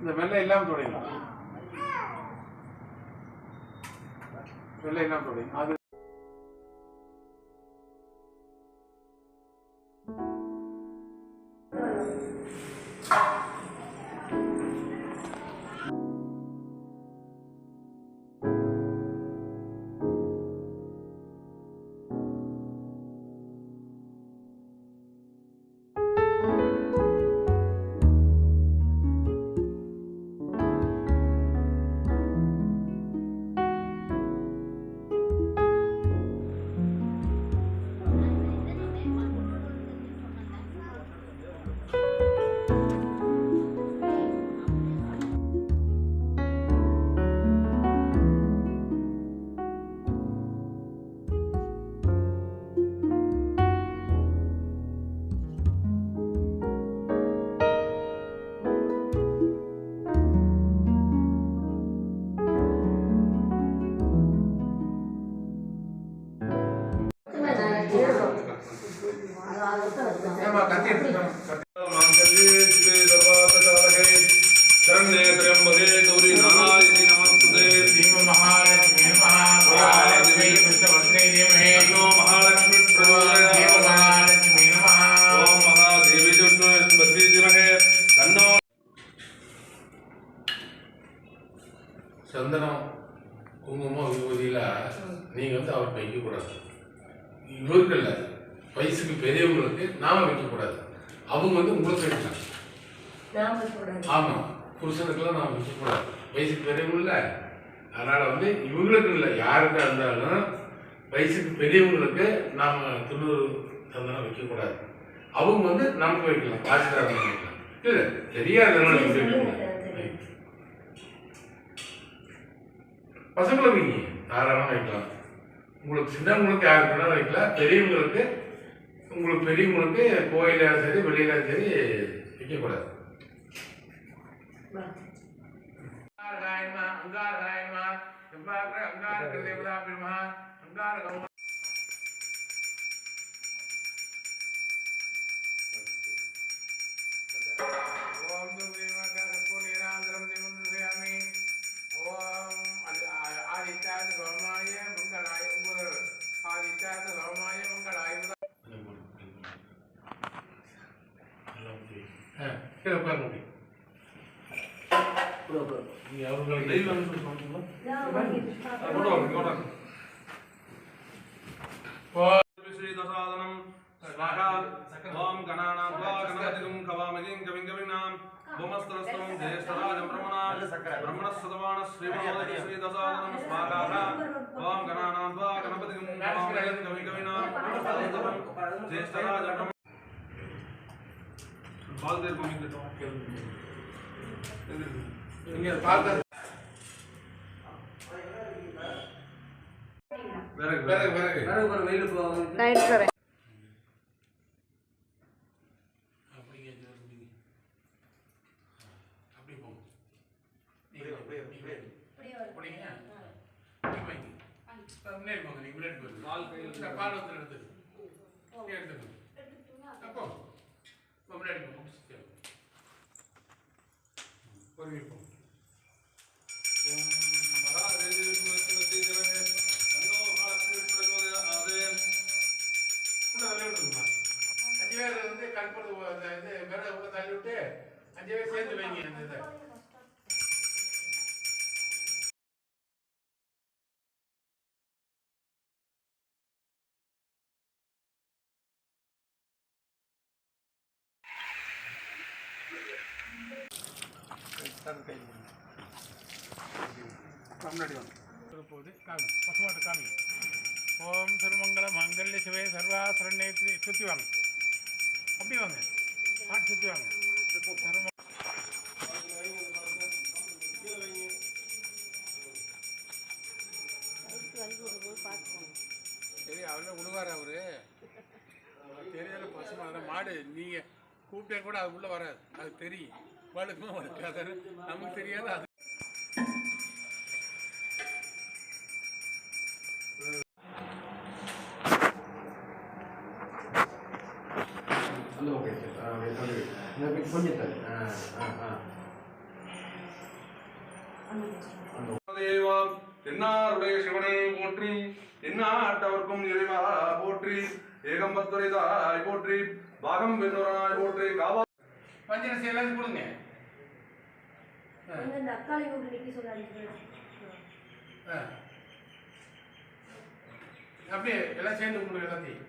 இந்த வெள்ளை இல்லாமல் தொடங்கி வெள்ளை இல்லாமல் தொடங்கி அது சந்தனம் குங்குமம் விபூதியில் நீங்கள் வந்து அவர்கிட்ட வைக்கக்கூடாது. இவர்கள் வயசுக்கு பெரியவங்களுக்கு நாம வைக்கக்கூடாது. அவங்க வந்து உங்களுக்கு வைக்கலாம். ஆமாம், புருஷனுக்கெல்லாம் நாம் வைக்கக்கூடாது. வயசுக்கு பெரியவங்க இல்லை. அதனால் வந்து இவங்களுக்கு இல்லை, யாருக்கா இருந்தாலும் வயசுக்கு பெரியவங்களுக்கு நாம் துண்ணூறு சந்தனம் வைக்கக்கூடாது. அவங்க வந்து நமக்கு வைக்கலாம், ஆசீர்வாதம் வைக்கலாம். இல்லை தெரியாதனால வைக்கக்கூடாது. பசங்களை வைங்க, தாராளமாக வைக்கலாம். உங்களுக்கு சின்னவங்களுக்கு யாருக்கு வேணாலும் வைக்கலாம். பெரியவங்களுக்கு உங்களுக்கு பெரியவங்களுக்கு கோயிலாக சரி வெளியில சரி வைக்கக்கூடாது. பசுமாட்டு காமி. ஓம் சர்வமங்கல மங்கல்ய சிவே சர்வா சரண்யேத்ரி. சுற்றி வாங்க, அப்படி வாங்க, மாட்டு சுற்றி வாங்க. சரி, அவரே விடுவார் அவரு. தெரியல பசுமாடு மாடு நீங்கள் கூப்பிட்டே கூட அது உள்ளே வராது, அது தெரியும் வழுக்குமா வழுக்காதுன்னு நமக்கு தெரியாது. அது கொஞ்சம் தேவம் தென்னாருடைய சிவனை போற்றி, தென்னாட்டவர்க்கும் இறைவா போற்றி, ஏகம்பத்துரைதாய் போற்றி, பாகம் பெண்ணோராய் போற்றி, காவா பஞ்சரசி எல்லாத்தையும் கொடுங்க. அப்படியே எல்லாம் சேர்ந்து கொடுங்க எல்லாத்தையும்.